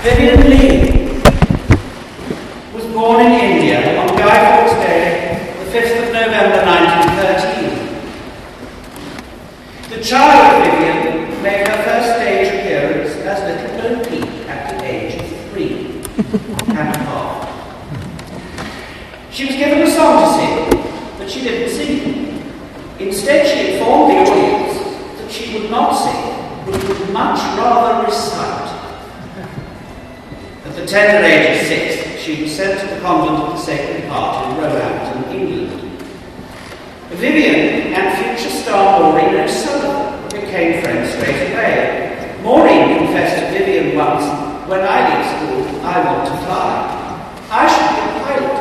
Vivien Leigh was born in India on Guy Fawkes Day, the 5th of November 1913. The child of Vivien made her first stage appearance as Little Bo Peep at the age of 3 and a half. She was given a song to sing, but she didn't sing. Instead, she informed the audience that she would not sing, but would much rather recite. At the tender age of 6, she was sent to the convent of the Sacred Heart in Roehampton, England. Vivien and future star Maureen O'Sullivan became friends straight away. Maureen confessed to Vivien once, "When I leave school, I want to fly. I should be a pilot."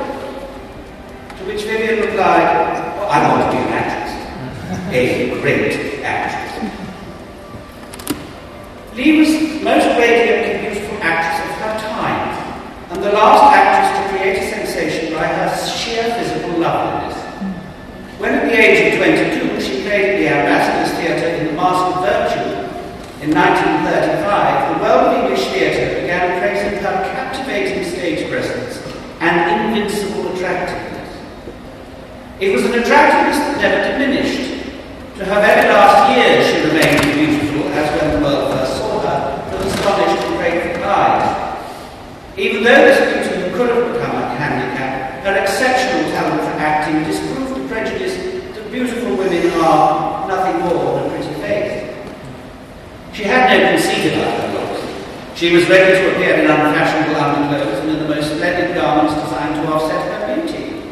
To which Vivien replied, "Well, I want to be an actress, a great actress." Leigh was the most radiantly beautiful actress of her time, and the last actress to create a sensation by her sheer physical loveliness. When at the age of 22, she played at the Ambassadors Theatre in The Mask of Virtue. In 1935, the world of English theatre began praising her captivating stage presence and invincible attractiveness. It was an attractiveness that never diminished. To her very last years, she remained beautiful, as when the world first saw her, with astonished and grateful eyes. Even though this beauty could have become a handicap, her exceptional talent for acting disproved the prejudice that beautiful women are nothing more than a pretty face. She had no conceit about her looks. She was ready to appear in unfashionable underclothes and in the most splendid garments designed to offset her beauty.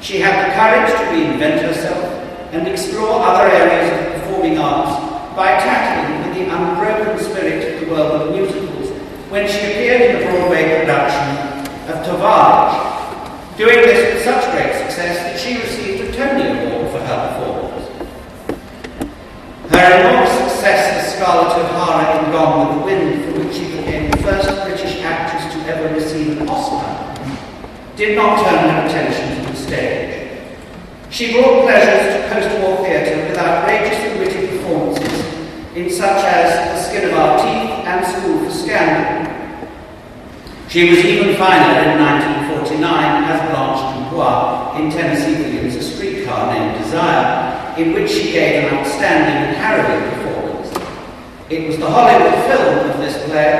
She had the courage to reinvent herself and explore other areas of the performing arts by tackling with the unbroken spirit of the world of musicals when she appeared in the Broadway production of Tovarich, doing this with such great success that she received a Tony Award for her performance. Her enormous success as Scarlett O'Hara in Gone with the Wind, for which she became the first British actress to ever receive an Oscar, did not turn her attention to the stage. She brought pleasures to post-war theatre with outrageous and witty performances in such as The Skin of Our Teeth and School for Scandal. She was even finer in 1949 as Blanche Dubois in Tennessee Williams' A Streetcar Named Desire, in which she gave an outstanding and harrowing performance. It was the Hollywood film of this play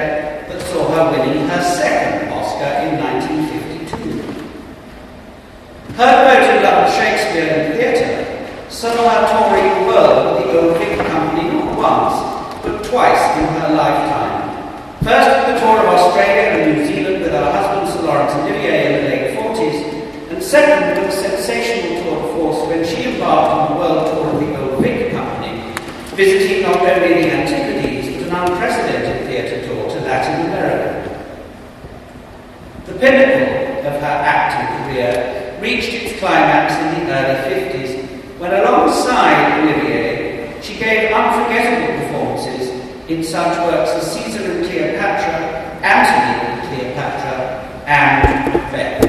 that saw her winning her second Oscar in 1952. Her devoted love of Shakespeare and theatre saw her touring the world with the Old Vic Company not once, but twice in her lifetime. First at the tour of Australia and New Zealand with her husband Sir Laurence Olivier in the late 40s, and second with a sensational tour de force when she embarked on the world tour of the Old Vic Company, visiting not only the Antipodes but an unprecedented theatre tour to Latin America. The pinnacle of her acting career reached its climax in the early 50s, when alongside Olivier, she gave unforgettable performances in such works as Caesar and Cleopatra, Antony and Cleopatra, and Macbeth.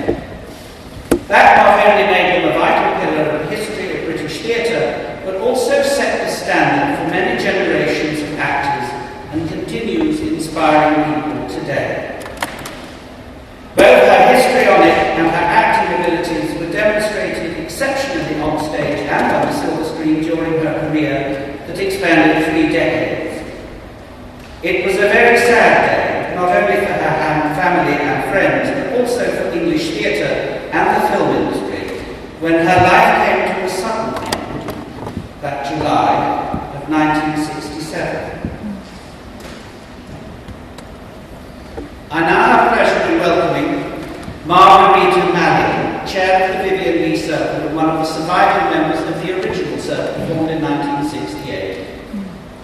That not only made them a vital pillar of the history of British theatre, but also set the standard for many generations of actors and continues inspiring people today. Both her histrionic and her acting abilities were demonstrated exceptionally on stage and on the silver screen during her career that expanded 3 decades. It was a very sad day, not only for her family and friends, but also for English theatre and the film industry, when her life came to a sudden end that July of 1967. I now have pleasure in welcoming Margarita Malyon, chair of the Vivien Leigh Circle and one of the surviving members of the original circle formed in 1968.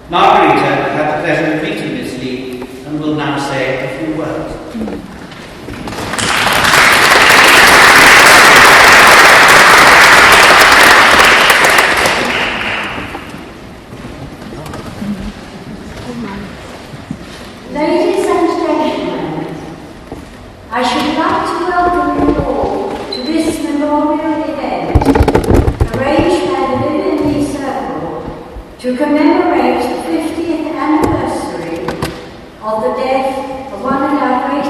Margarita had the pleasure of meeting Miss Leigh and will now say a few words. Ladies and gentlemen, I should like to welcome you all to this memorial event arranged by the Vivien Leigh Circle to commemorate the 50th anniversary of the death of one of our great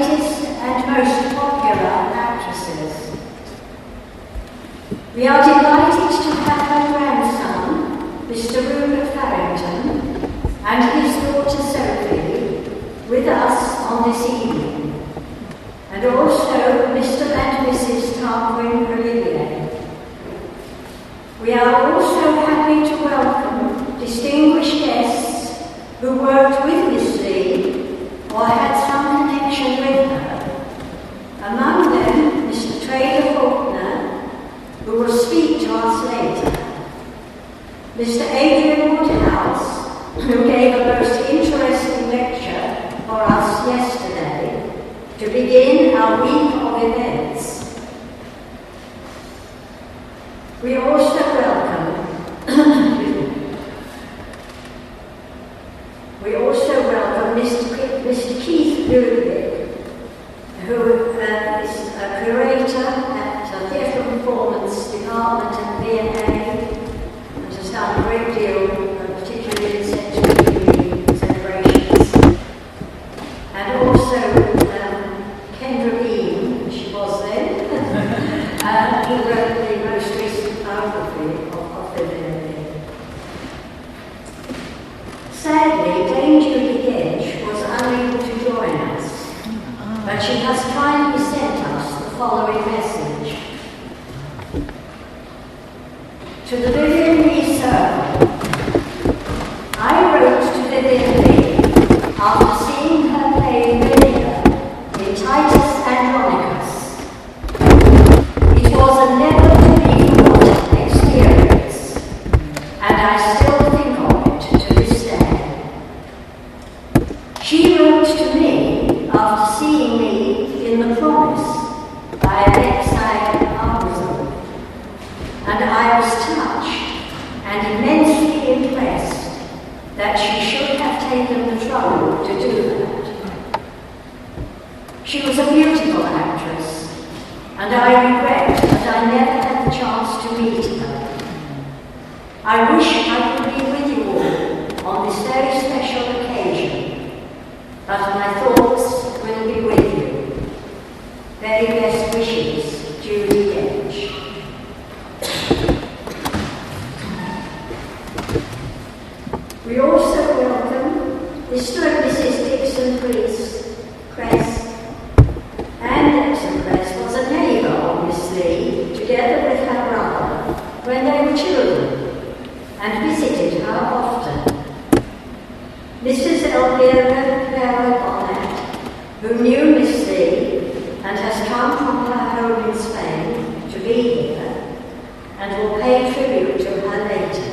We are delighted to have her grandson, Mr. Rupert and his daughter Sophie with us on this evening, and also Mr. and Mrs. Tarquin Olivier. We are also happy to welcome distinguished guests who worked with Miss Leigh or had some connection with her. Among them, Mr. Trader Faulkner, who will speak to us later. Mr. Woodhouse, who gave a most interesting lecture for us yesterday to begin our week of events. We also welcome Mr. Keith Ludwig, who is a curator at the Theatre Performance Department at V&A and has done a great deal, particularly in century celebrations. And also Kendra Bean, she was then, who wrote the most recent biography of Vivien Leigh. Sadly, Dame Judy Gedge was unable to join us, but she has kindly sent us the following message. To the Vivien Leigh Circle. I wrote to Vivien Leigh after seeing her play Lydia in Titus Andronicus. It was a never-to-be-forgotten experience, and I still think of it to this day. She wrote to me after seeing me in The Promise by Alexei Armstrong, and I was touched and immensely impressed that she should have taken the trouble to do that. She was a beautiful actress, and I regret that I never had the chance to meet her. I wish I could be with you all on this very special occasion, but my thoughts will be with you. Very best wishes, Judy Gedge. We also welcome Mr. and Mrs. Dixon Cress, and Dixon Cress was a neighbour of Miss Leigh, together with her brother, when they were children, and visited her often. Mrs. Elvira Bonnet, who knew Miss Leigh and has come from her home in Spain to be here, and will pay tribute to her later.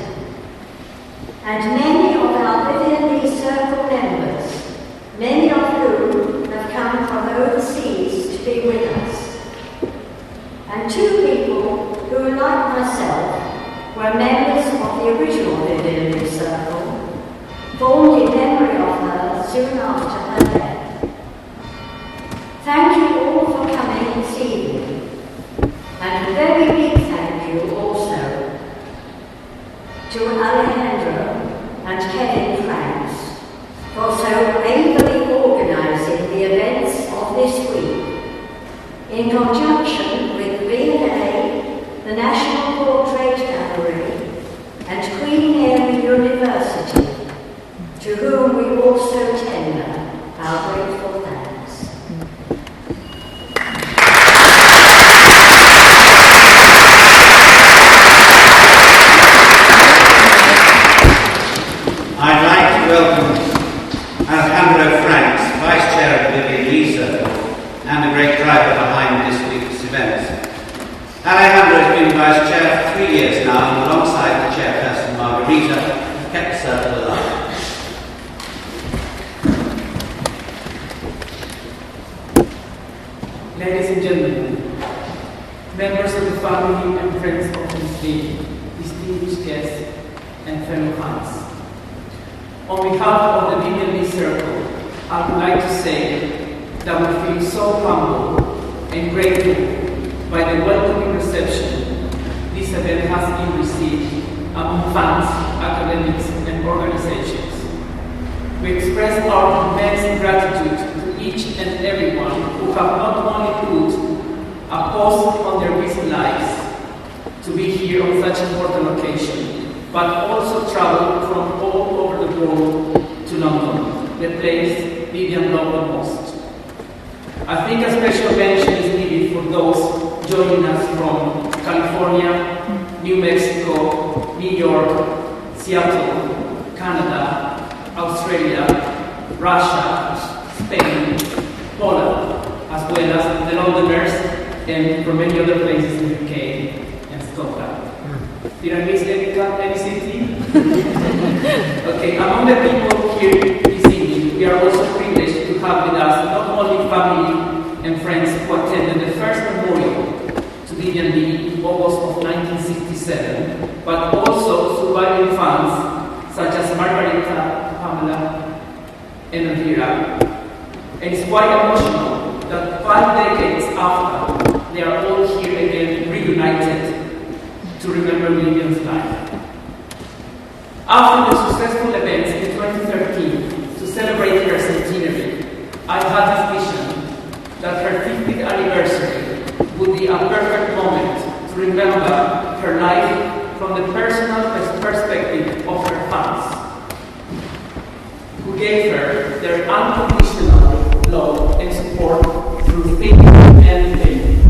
And many of our Vivien Leigh Circle members, many of whom have come from overseas to be with us. And two people who, like myself, were members of the original Vivien Leigh Circle, formed in memory of her soon after her death. Thank you all for coming this evening, and a very big thank you also to Alejandro and Kevin Franks for so ably organising the events of this week, in conjunction with V&A, the National Portrait Gallery, and Queen Mary University, to whom we also tender our grateful thanks. I'd like to welcome Alejandro Franks, Vice Chair of the Vivien Leigh Circle, and the great driver behind this week's events. Alejandro has been Vice Chair for 3 years now, and alongside the chairperson Margarita, have kept the circle alive. Ladies and gentlemen, members of the family and friends of Miss Leigh, distinguished guests, and fellow fans. On behalf of the Vivien Leigh Circle, I would like to say that we feel so humbled and grateful by the welcoming reception this event has been received among fans, academics, and organizations. We express our immense gratitude to each and everyone who have not only put a pause on their busy lives, to be here on such important occasion, but also traveled from all over the world to London, the place Vivien loved the most. I think a special mention is needed for those joining us from California, New Mexico, New York, Seattle, Canada, Australia, Russia, Spain, Poland, as well as the Londoners and from many other places in the UK and Scotland. Did I miss any city? Okay, among the people here this evening, we are also privileged to have with us not only family and friends who attended the first memorial to Vivien Leigh in August of 1967, but also surviving fans such as Margarita, Pamela, and Elvira. And it's quite emotional that 5 decades after, they are all here again reunited to remember Vivien's life. After the successful events in 2013 to celebrate her centenary, I had this vision that her 50th anniversary would be a perfect moment to remember her life from the personal perspective of her fans, who gave her their unconditional love and support through thick and thin,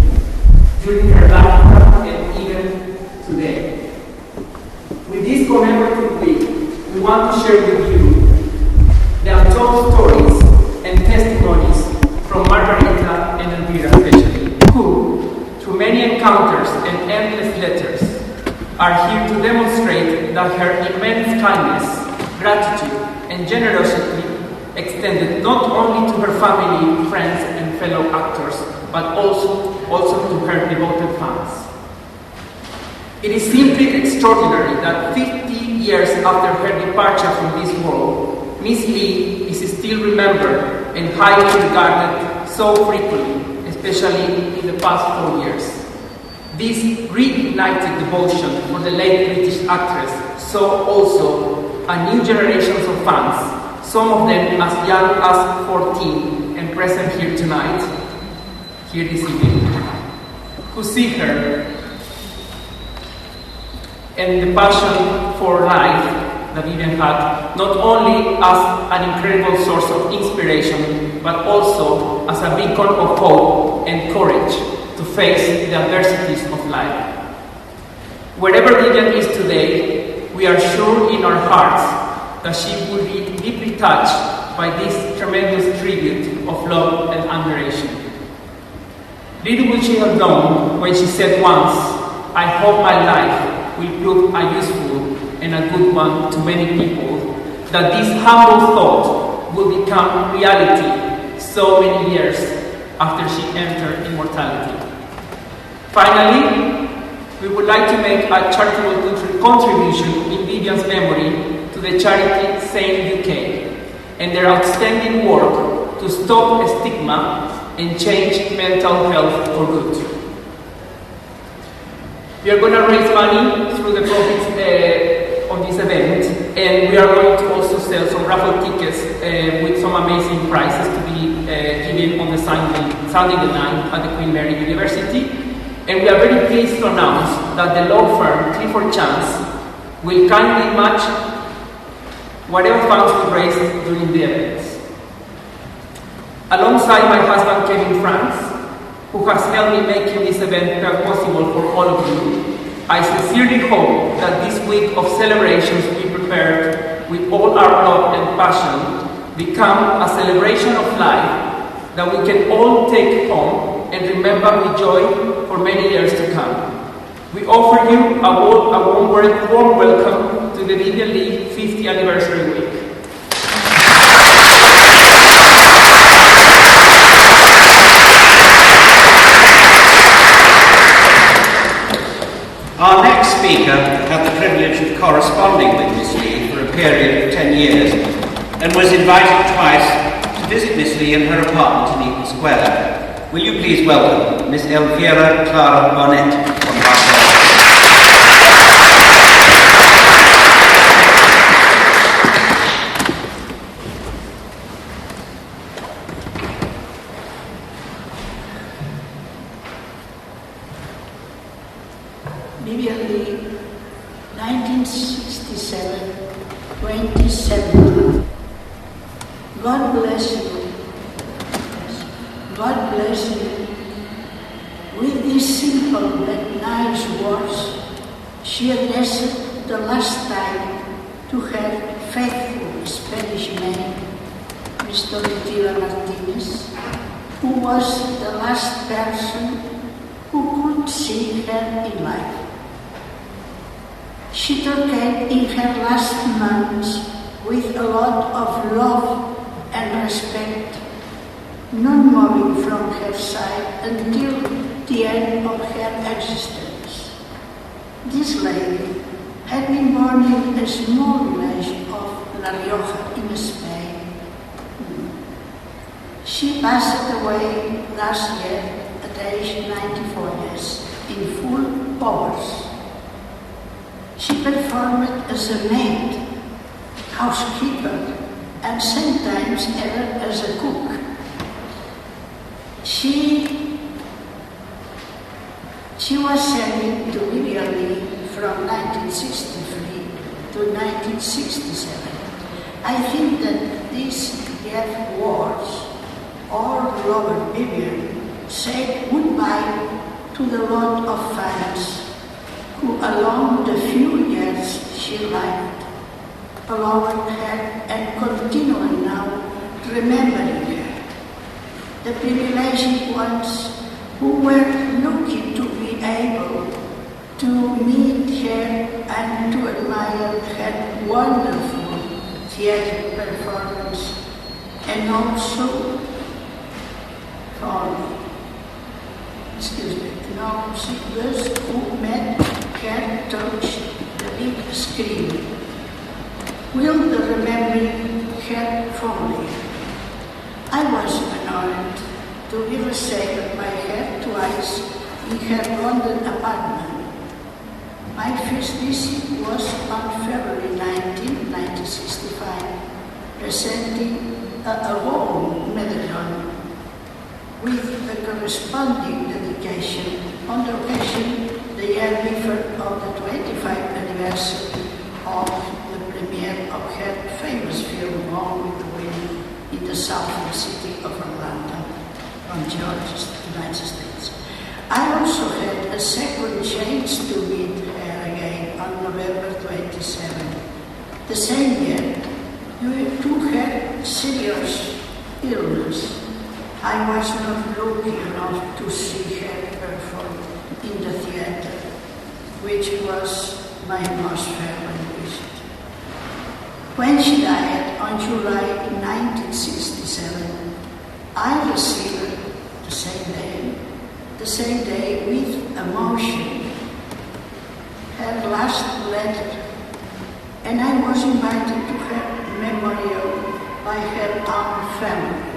during her lifetime and even today. With this commemorative week, we want to share with you the untold stories and testimonies from Margarita and Elvira especially, who, through many encounters and endless letters, are here to demonstrate that her immense kindness, gratitude, and generosity extended not only to her family, friends, and fellow actors, but also to her devoted fans. It is simply extraordinary that 50 years after her departure from this world, Miss Leigh is still remembered and highly regarded so frequently, especially in the past 4 years. This reignited devotion for the late British actress saw also a new generation of fans, some of them as young as 14 and present here tonight, here this evening, who see her and the passion for life that Vivien had, not only as an incredible source of inspiration, but also as a beacon of hope and courage to face the adversities of life. Wherever Vivien is today, we are sure in our hearts that she will be deeply touched by this tremendous tribute of love and admiration. Little would she have known when she said once, "I hope my life will prove a useful and a good one to many people, that this humble thought will become reality so many years after she entered immortality." Finally, we would like to make a charitable contribution in Vivien's memory to the charity Sane UK and their outstanding work to stop stigma and change mental health for good. We are going to raise money through the profits on this event, and we are going to also sell some raffle tickets with some amazing prizes to be given on the Sunday the 9th at the Queen Mary University. And we are very pleased to announce that the law firm Clifford Chance will kindly match whatever funds we raise during the events. Alongside my husband Kevin France, who has helped me making this event possible for all of you, I sincerely hope that this week of celebrations we prepared with all our love and passion become a celebration of life that we can all take home and remember with joy for many years to come. We offer you a warm welcome to the Vivien Leigh 50th Anniversary Week. Our next speaker had the privilege of corresponding with Miss Leigh for a period of 10 years and was invited twice to visit Miss Leigh in her apartment in Eaton Square. Will you please welcome Miss Elvira Clara Bonnet from Barcelona. Vivien Leigh, 1967, 27. God bless you. God bless you. With these simple but nice words, she addressed the last time to her faithful Spanish man, Mr. Tila Martinez, who was the last person who could see her in life. She took her in her last months with a lot of love and respect, not moving from her side until the end of her existence. This lady had been born in a small village of La Rioja in Spain. She passed away last year at age 94 years in full powers. She performed as a maid, housekeeper, and sometimes even as a cook. She was sent to Vivien Leigh from 1963 to 1967. I think that these gave words all Robert Vivien said goodbye to the lot of fans who along the few years she lived, allowed her and continuing now remembering her. The privileged ones who were lucky to be able to meet her and to admire her wonderful theatre performance, and also those who met her touch the big screen will remember her fondly. I was honored to be received by her twice in her London apartment. My first visit was on February 19, 1965, presenting a home medallion with the corresponding dedication on the occasion the year before of the 25th anniversary of the premiere of her famous film Gone with the Wind in the southern city of Orlando, on Georgia, United States. I also had a second chance to meet her again on November 27, the same year, due to her serious illness. I was not lucky enough to see her perform in the theatre, which was my most favorite visit. When she died on July 1967, I received the same day with emotion, her last letter, and I was invited to her memorial by her own family,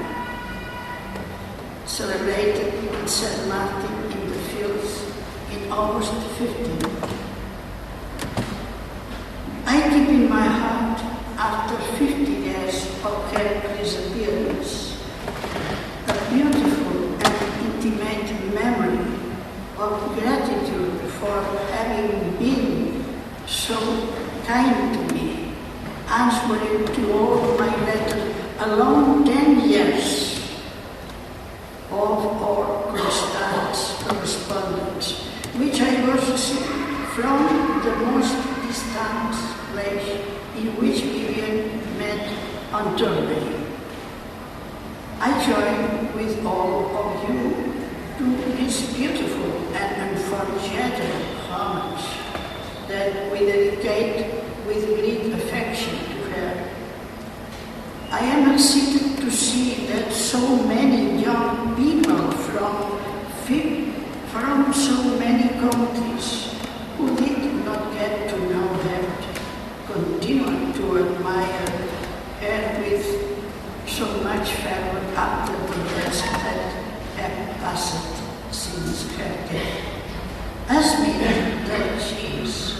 celebrated in St. Martin in the Fields in August 15. I keep in my heart, after 50 years of her disappearance, a beautiful and intimate memory of gratitude for having been so kind to me, answering to all my letters along 10 years of our correspondence, which I was receiving from the most distant place in which Vivien met on Thursday. I join with all of you to this beautiful and unforgettable homage that we dedicate with great affection to her. I am excited to see that so many young people from so many countries who did not get to know her continue to admire her with so much fervor after the years that have passed since her death. As meaner that she is,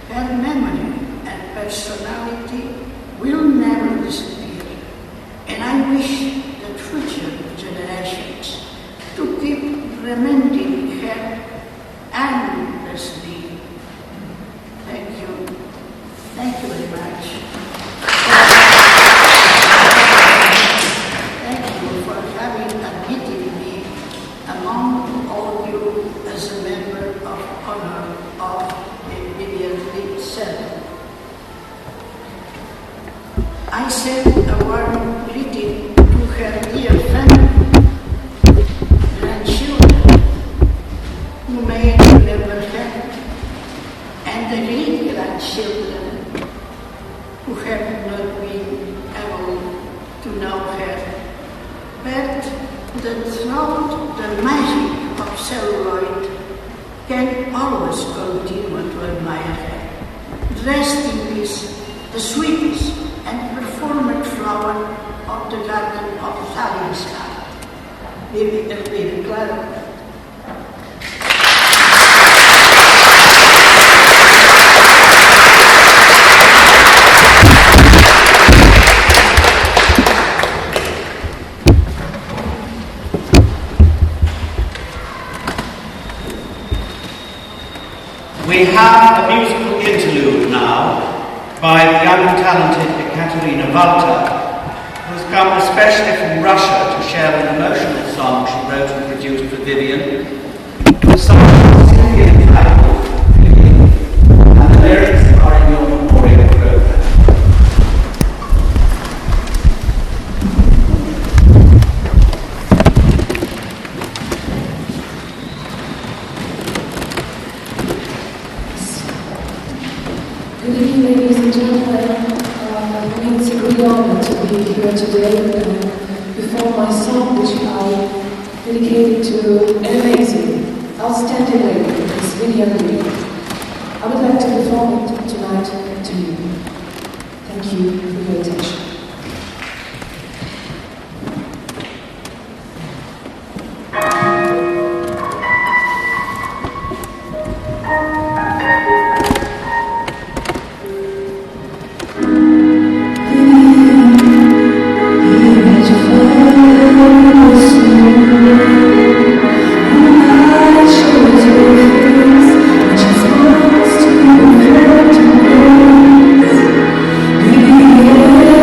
her memory and personality will never disappear, and I wish that future generations to keep remembering her endlessly I sent a warm greeting to her dear family, grandchildren, who may never have, and the great-grandchildren who have not been able to know her, but that throughout the magic of celluloid can always continue to admire her. Dressed in peace, the sweetest and performant flower of the garden of Italian sky. Vivien Leigh Circle. We have a musical interlude now by the young talented Ekaterina Walter, who has come especially from Russia to share an emotional song she wrote and produced for Vivien. The song is simply entitled Vivien, and the lyrics are in your memorial program. Good evening, ladies and gentlemen. It's a great honor to be here today before my song, which I dedicated to an amazing, outstanding lady, Miss Vivien Leigh. I would like to perform it tonight to you. Thank you for your attention.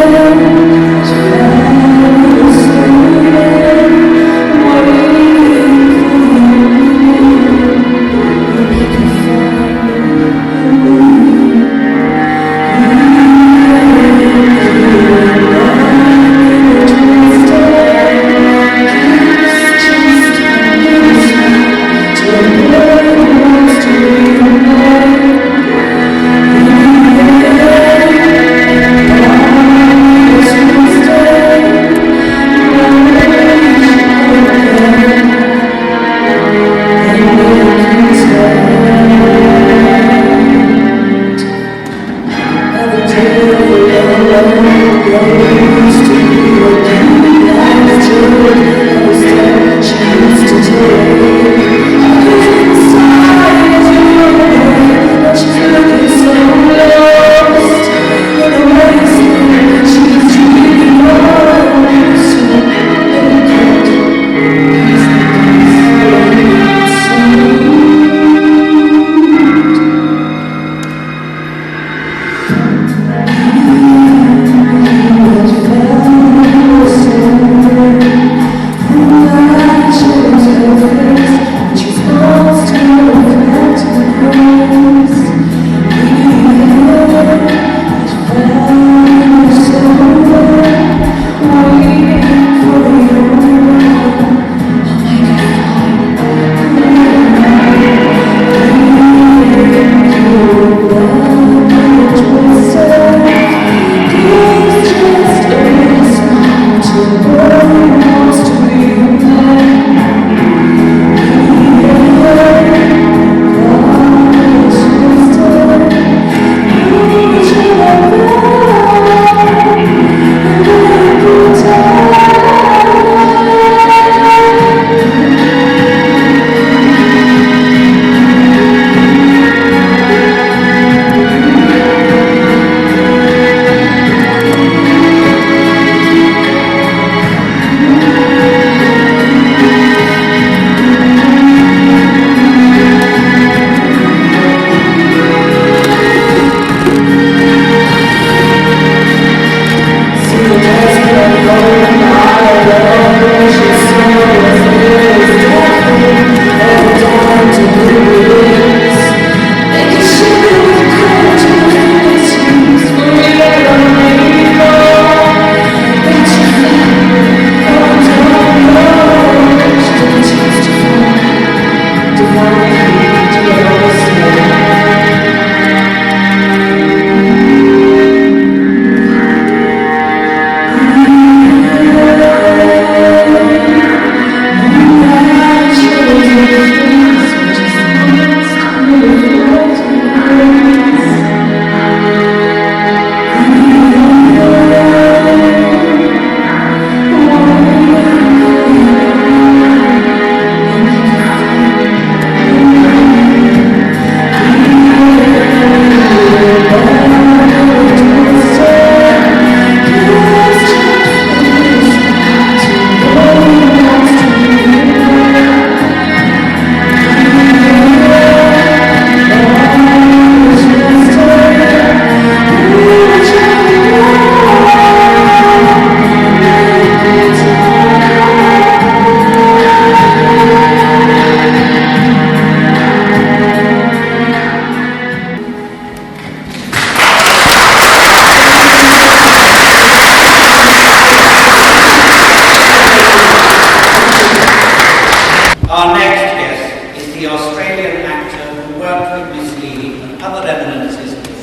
Yeah.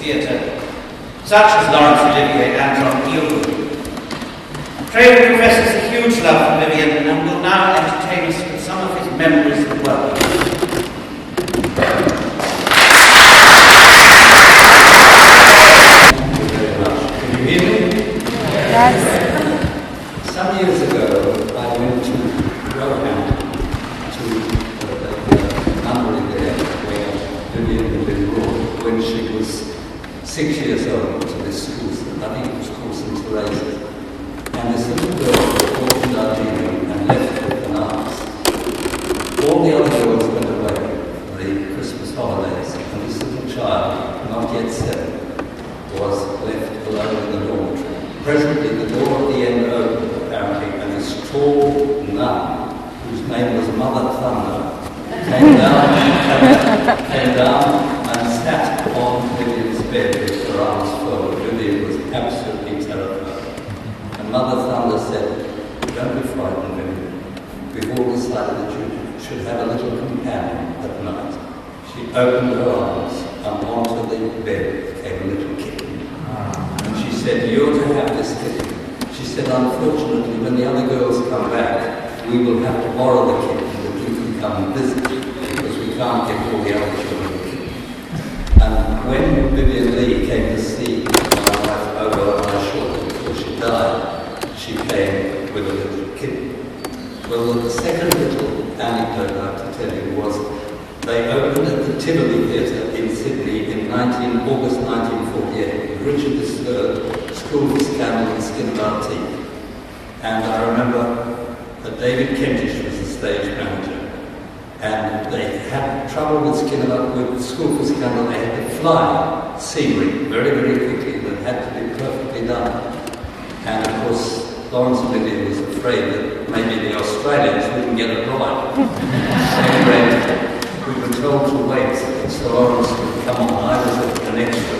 theatre, such as Laurence Olivier and Trader. Trader professes a huge love for Vivien and will now entertain us with some of his memories of working. Thank you very much. Can you hear me? Yes. Some years ago, I went to Covent to a nunnery there where Vivien had been brought when she was 6 years old to this school. I think it was called St. Teresa's. And this little girl walked in Argentina and left with an aunt. All the other girls went away for the Christmas holidays, and this little child, not yet 7, was left alone in the dormitory. Presently, the door at the end opened, apparently, and this tall nun, whose name was Mother Thunder, came down and sat on Vivien's bed with her arms folded. Vivien was absolutely terrified. And Mother Thunder said, "Don't be frightened, Vivien. We've all decided that you should have a little companion at night." She opened her arms, and onto the bed came a little kitten. And she said, "You're to have this kitten." She said, "Unfortunately, when the other girls come back, we will have to borrow the kitten, but you can come and visit, because we can't get all the other children a kitten." And when Vivien Leigh came to see my wife over my shoulder before she died, she came with a little kitten. Well, the second little anecdote I have to tell you was they opened at the Tivoli Theatre in Sydney in August 1948. Richard III, School for Scandal and Skin of Our Teeth. And I remember that David Kentish was the stage manager. And they had trouble with School for Scandal. They had to fly scenery very, very quickly that had to be perfectly done. And of course, Laurence Olivier was afraid that maybe the Australians wouldn't get it right. Anyway, we were told to wait, and so Laurence would come on. I was an extra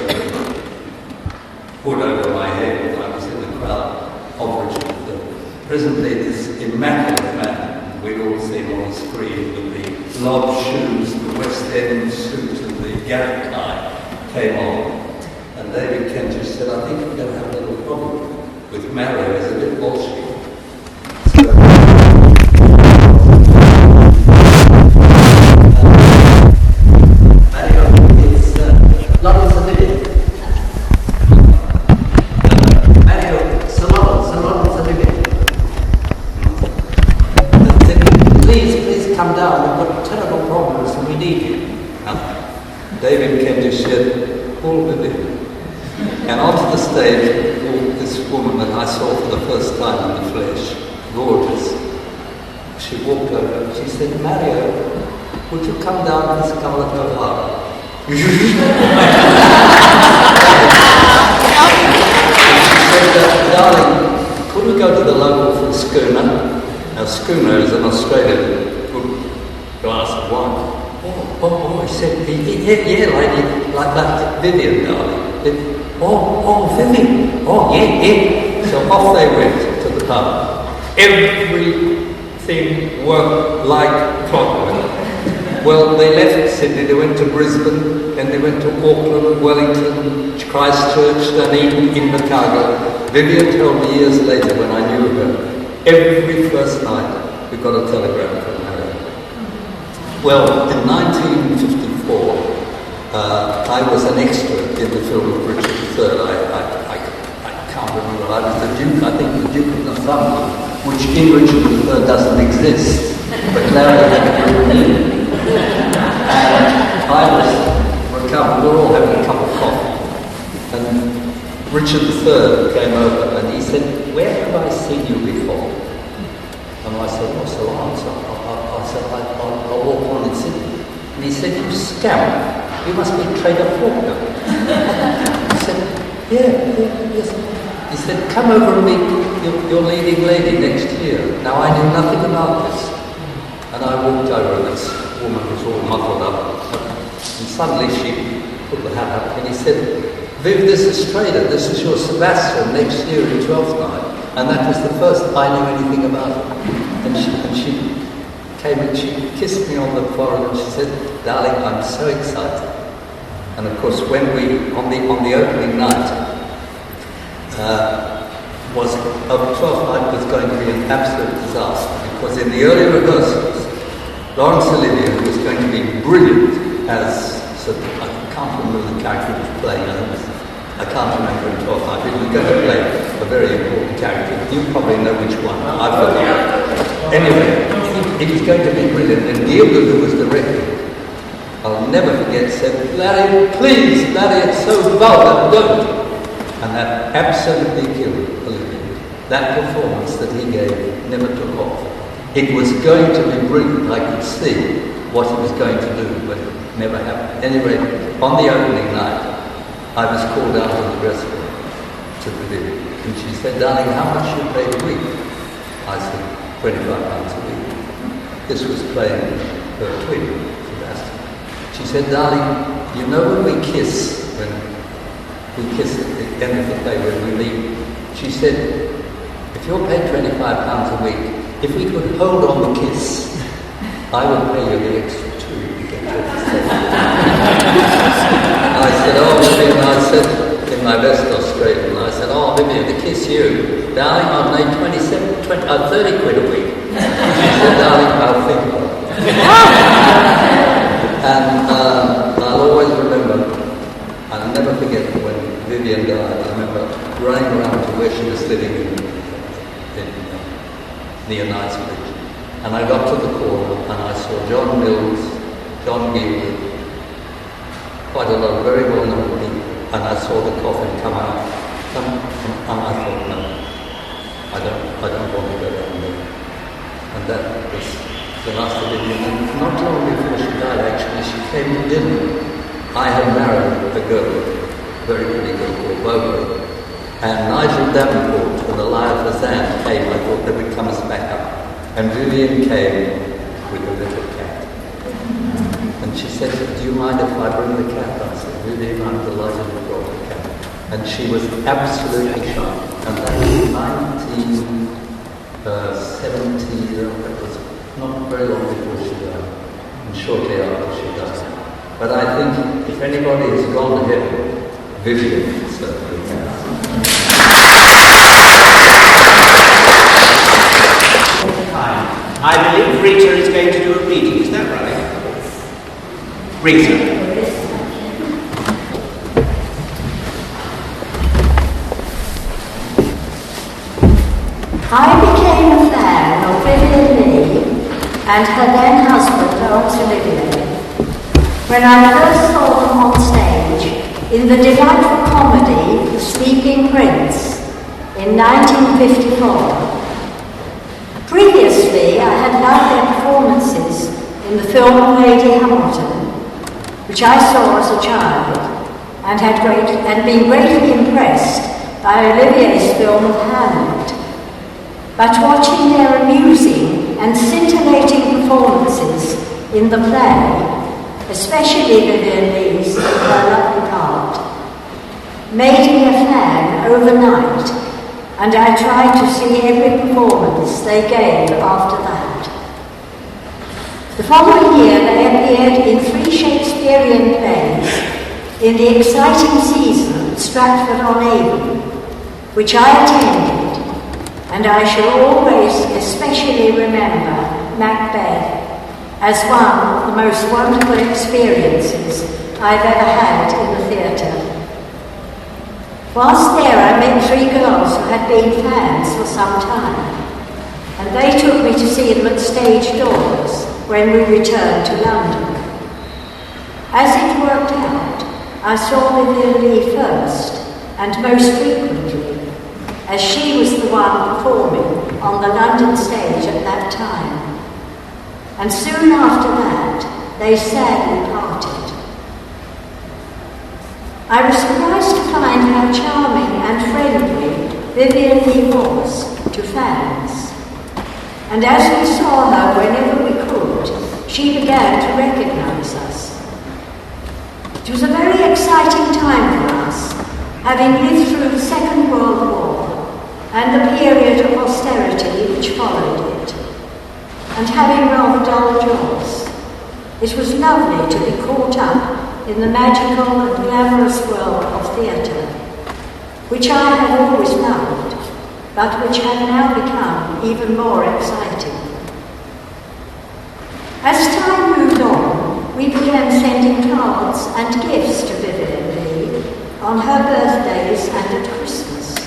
hood over my head, and I was in the crowd of Richard III. Presently, this immaculate man, we'd all seen on the screen with the lob shoes, the West End suit, and the Garrett tie, came on. And David Kentish said, "I think we're going to have a little problem with Mario. He's a bit bullshit." Laurence Olivier. Mario, Sir Laurence Olivier. Please come down. We've got terrible problems and we need you. David Kentish said, "Call Vivien." And onto the stage walked this woman that I saw for the first time in the flesh, gorgeous. She walked over and she said, "Mario, would you come down to Scarlett O'Hara?" She said, "Darling, could we go to the local for schooner?" Now, schooner is an Australian glass of wine. Oh, I said, "Yeah, lady, like that, Vivien, darling." Vivien. Oh, yeah. So off they went to the pub. Everything worked like clockwork. Well, they left Sydney, they went to Brisbane, then they went to Auckland, Wellington, Christchurch, Dunedin, Invercargill. Vivien told me years later when I knew her, every first night we got a telegram from her. Well, in 1954, I was an extra in the film of Richard III. I can't remember. I was the Duke, I think the Duke of Northumberland, which in Richard III doesn't exist, but Larry had a real name. And I was recovered. We were all having a cup of coffee. And Richard III came over and he said, "Where have I seen you before?" And I said, "Oh, Sir Laurence." I said, I'll walk on in Sydney. And he said, "You scamp. You must be Trader Faulkner." I said, yes. He said, "Come over and meet your leading lady next year." Now, I knew nothing about this. And I walked over and this woman was all muffled up. And suddenly she put the hat up and he said, "Viv, this is Trader. This is your Sebastian next year in 12th Night." And that was the first I knew anything about it. And she came and she kissed me on the forehead and she said, "Darling, I'm so excited." And of course, when we, on the opening night, Twelfth Night was going to be an absolute disaster, because in the early rehearsals, Laurence Olivier, who was going to be brilliant as, I can't remember the character he was playing, I can't remember in Twelfth Night, he was going to play a very important character. You probably know which one, I forgot. Anyway, he was going to be brilliant, and Diego, who was directing, I'll never forget, said, "Larry, please, Larry, it's so vulgar, don't." And that absolutely killed Olivier. That performance that he gave never took off. It was going to be brilliant. I could see what he was going to do, but it never happened. Anyway, on the opening night, I was called out of the restaurant to Vivien, and she said, "Darling, how much you pay a week?" I said, £25 a week. This was playing her twin, Sebastian. She said, "Darling, you know when we kiss at the end of the play when we leave," she said, "if you're paid £25 a week, if we could hold on the kiss, I would pay you the extra £2 to get I said, "Oh, Vivien," I said in my best Australian, I said, "Oh, Vivien, to kiss you, darling, I've made 30 quid a week." She said, "Darling, I'll think about it." And I'll always remember, I'll never forget when Vivien died. I remember running around to where she was living near Knightsbridge. And I got to the corner and I saw John Mills, John Gilbert, quite a lot of very well-known people. And I saw the coffin come out. And I thought, no, I don't want to go down there. And that was the last of Vivien. And not long before she died, actually, she came to dinner. I had married a girl, a very pretty girl called Bobo, and Nigel Davenport and Elias Fazan came. I thought they would come us back up. And Vivien came with a little cat. And she said, "Do you mind if I bring the cat?" I said, "Vivien, I'm delighted you brought the cat." And she was absolutely sharp. And that was 1970, that was not very long before she died, and shortly after she died. But I think if anybody has gone to heaven, Vivien certainly has. I believe Rita is going to do a reading, is that right? Rita. I became a fan of Vivien Leigh and her then husband, Laurence Olivier, when I first saw them on stage in the delightful comedy The Sleeping Prince in 1954. Previously, I had loved their performances in the film Lady Hamilton, which I saw as a child, and been greatly impressed by Olivier's film Hamlet. But watching their amusing and scintillating performances in the play, especially Vivien Leigh's in her lovely part, made me a fan overnight, and I tried to see every performance they gave after that. The following year they appeared in 3 Shakespearean plays in the exciting season at Stratford-on-Avon, which I attended, and I shall always especially remember Macbeth as one of the most wonderful experiences I've ever had in the theatre. Whilst there, I met 3 girls who had been fans for some time, and they took me to see them at stage doors when we returned to London. As it worked out, I saw Vivien Leigh first, and most frequently, as she was the one performing on the London stage at that time. And soon after that, they sadly parted. I was surprised to find how charming and friendly Vivien Leigh was to fans. And as we saw her whenever we could, she began to recognise us. It was a very exciting time for us, having lived through the Second World War and the period of austerity which followed it, and having rather dull jobs. It was lovely to be caught up in the magical and glamorous world of theatre, which I have always loved, but which have now become even more exciting. As time moved on, we began sending cards and gifts to Vivien Leigh on her birthdays and at Christmas.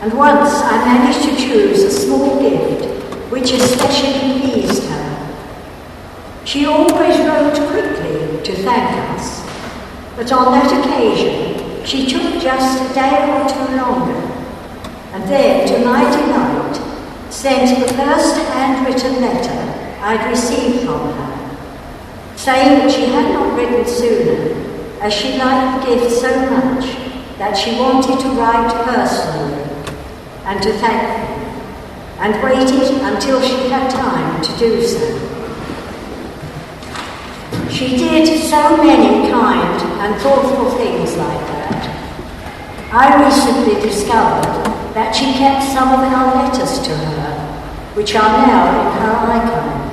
And once I managed to choose a small gift which especially pleased her. She always wrote quickly to thank us, but on that occasion she took just a day or two longer, and then, to my delight, sent the first handwritten letter I'd received from her, saying that she had not written sooner, as she liked the gift so much that she wanted to write personally and to thank me, and waited until she had time to do so. She did so many kind and thoughtful things like that. I recently discovered that she kept some of our letters to her, which are now in her icon.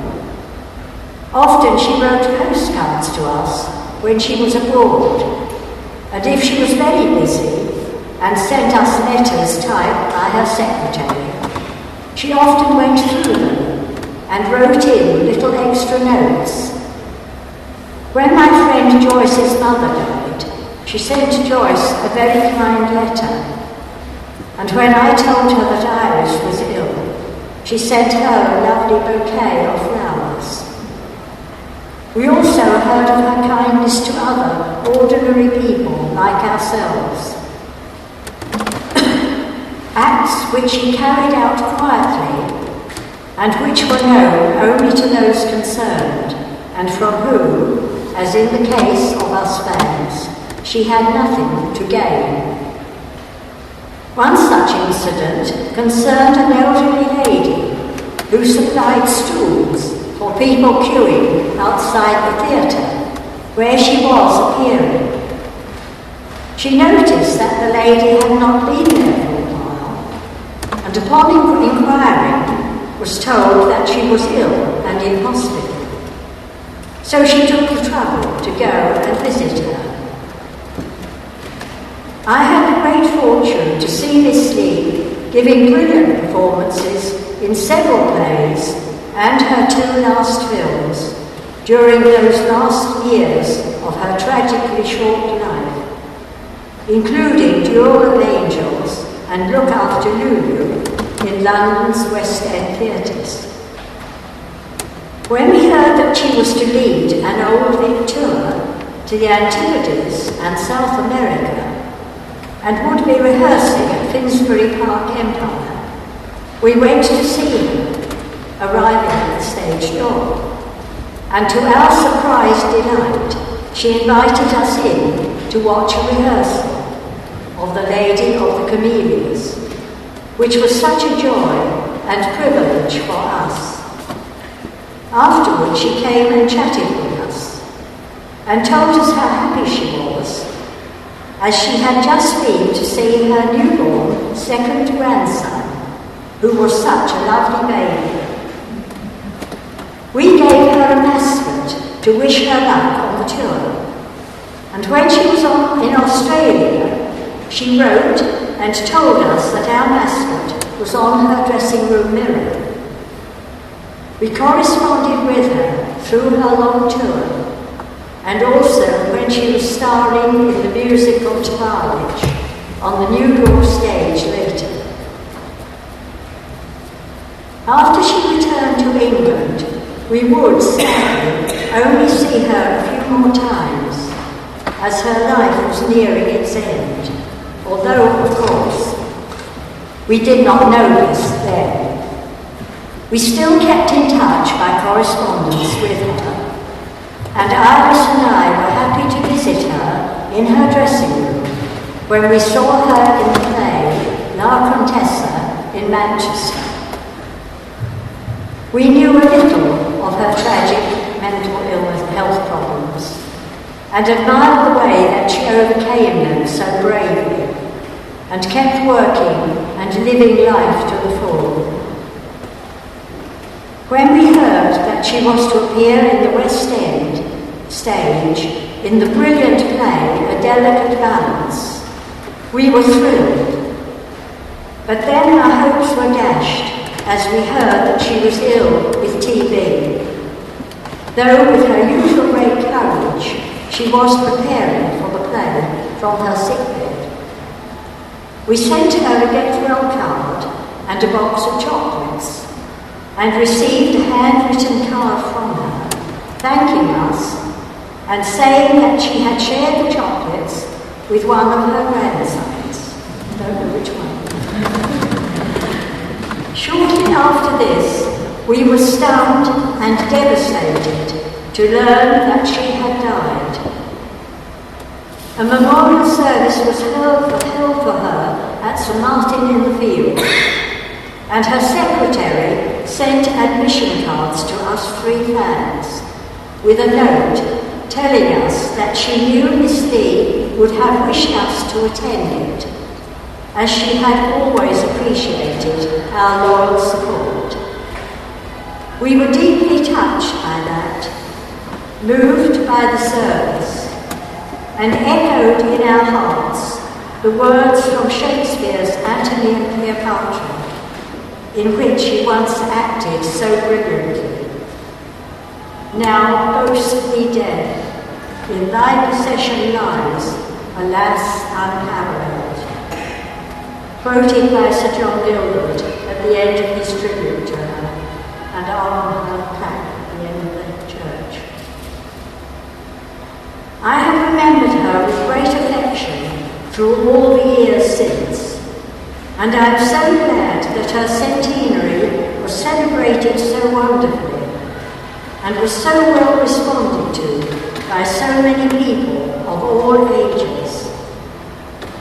Often she wrote postcards to us when she was abroad, and if she was very busy and sent us letters typed by her secretary, she often went through them and wrote in little extra notes. When my friend Joyce's mother died, she sent Joyce a very kind letter, and when I told her that Iris was ill, she sent her a lovely bouquet of flowers. We also heard of her kindness to other ordinary people like ourselves. Acts which she carried out quietly and which were known only to those concerned, and from whom, as in the case of us fans, she had nothing to gain. One such incident concerned an elderly lady who supplied stools for people queuing outside the theatre, where she was appearing. She noticed that the lady had not been there for a while, and upon inquiring, was told that she was ill and in hospital. So she took the trouble to go and visit her. I had the great fortune to see Miss Leigh giving brilliant performances in several plays and her two last films during those last years of her tragically short life, including Duel of Angels and Look After Lulu in London's West End theatres. When we heard that she was to lead an Old Vic tour to the Antipodes and South America, and would be rehearsing at Finsbury Park Empire, we went to see her, arriving at the stage door, and to our surprised delight, she invited us in to watch a rehearsal of The Lady of the Camellias, which was such a joy and privilege for us. Afterwards, she came and chatted with us, and told us how happy she was, as she had just been to see her newborn second grandson, who was such a lovely baby. We gave her a mascot to wish her luck on the tour, and when she was in Australia, she wrote and told us that our mascot was on her dressing room mirror. We corresponded with her through her long tour, and also when she was starring in the musical Tvallich on the New York stage later. After she returned to England, we would, sadly, only see her a few more times, as her life was nearing its end, although, of course, we did not know this then. We still kept in touch by correspondence with her, and Iris and I were happy to visit her in her dressing room when we saw her in the play La Contessa in Manchester. We knew a little of her tragic mental illness, health problems, and admired the way that she overcame them so bravely and kept working and living life to the full. When we heard that she was to appear in the West End stage in the brilliant play A Delicate Balance. We were thrilled. But then our hopes were dashed as we heard that she was ill with TB. Though with her usual great courage, she was preparing for the play from her sickbed. We sent her a get well card and a box of chocolates, and received a handwritten card from her, thanking us and saying that she had shared the chocolates with one of her grandsons. I don't know which one. Shortly after this, we were stunned and devastated to learn that she had died. A memorial service was held for her at St Martin in the Fields, and her secretary sent admission cards to us 3 fans with a note telling us that she knew Miss Leigh would have wished us to attend it, as she had always appreciated our loyal support. We were deeply touched by that, moved by the service, and echoed in our hearts the words from Shakespeare's Antony and Cleopatra, in which he once acted so brilliantly. Now boast thee death, in thy possession lies, alas, unparalleled. Quoted by Sir John Gilbert at the end of his tribute to her, and on her plaque at the end of the church. I have remembered her with great affection through all the years since, and I am so glad that her centenary was celebrated so wonderfully and was so well responded to by so many people of all ages.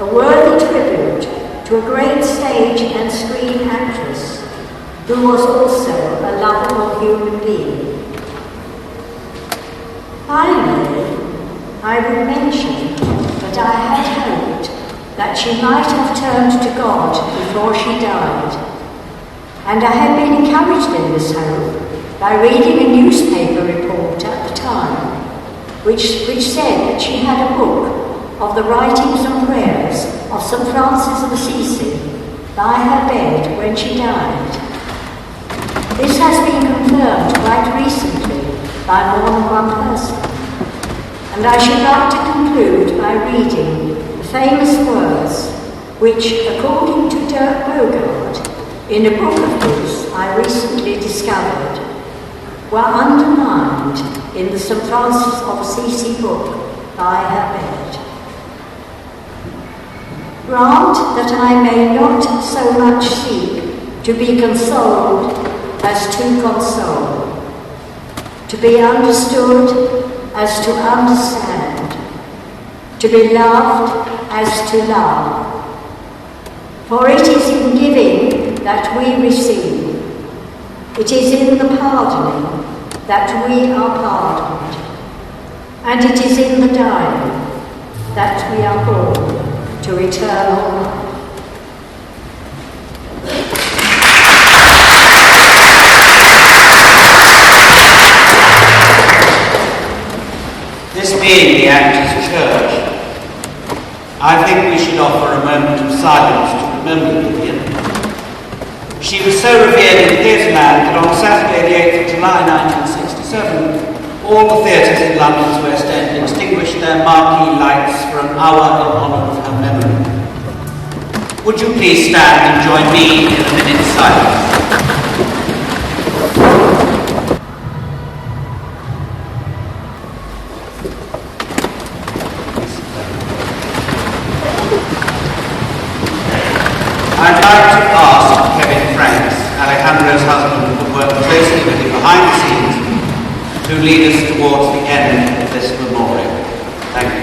A worthy tribute to a great stage and screen actress who was also a lovable human being. Finally, I would mention that I had hoped that she might have turned to God before she died, and I had been encouraged in this hope by reading a newspaper report at the time, which said that she had a book of the writings and prayers of St. Francis of Assisi by her bed when she died. This has been confirmed quite recently by more than one person, and I should like to conclude by reading the famous words which, according to Dirk Bogard, in a book of his I recently discovered, were underlined in the St. Francis of Assisi book by her bed. Grant that I may not so much seek to be consoled as to console, to be understood as to understand, to be loved as to love. For it is in giving that we receive, it is in the pardoning that we are pardoned, and it is in the dying that we are born to eternal life. This being the Actors' Church, I think we should offer a moment of silence to remember Vivien. She was so revered in theatreland that on Saturday the 8th of July 1967, all the theatres in London's West End extinguished their marquee lights for an hour in honour of her memory. Would you please stand and join me in a minute's silence? I'd like to ask Kevin Franks, Alejandro's husband, who worked closely with him behind the scenes, to lead us towards the end of this memorial. Thank you.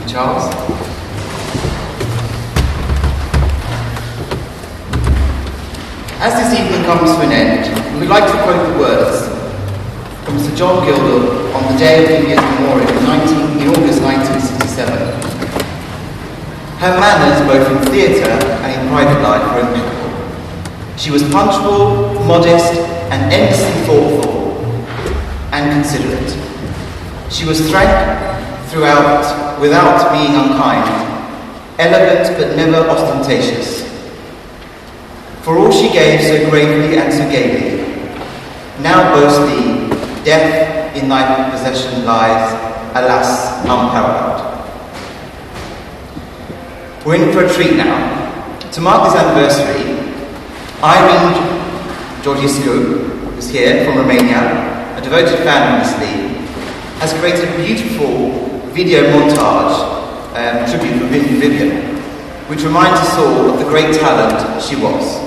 Charles? As this evening comes to an end, we would like to quote the words from Sir John Gilbert on the day of Vivien's memorial in August 1967. Her manners, both in theatre and in private life, were impeccable. She was punctual, modest, and endlessly thoughtful and considerate. She was frank throughout, without being unkind, elegant but never ostentatious. For all she gave so gravely and so gaily, now boast thee, death in thy possession lies, alas, unparalleled. We're in for a treat now. To mark this anniversary, Irene Georgescu, who's here from Romania, a devoted fan of Miss Leigh, has created a beautiful video montage tribute for Vivien, which reminds us all of the great talent she was.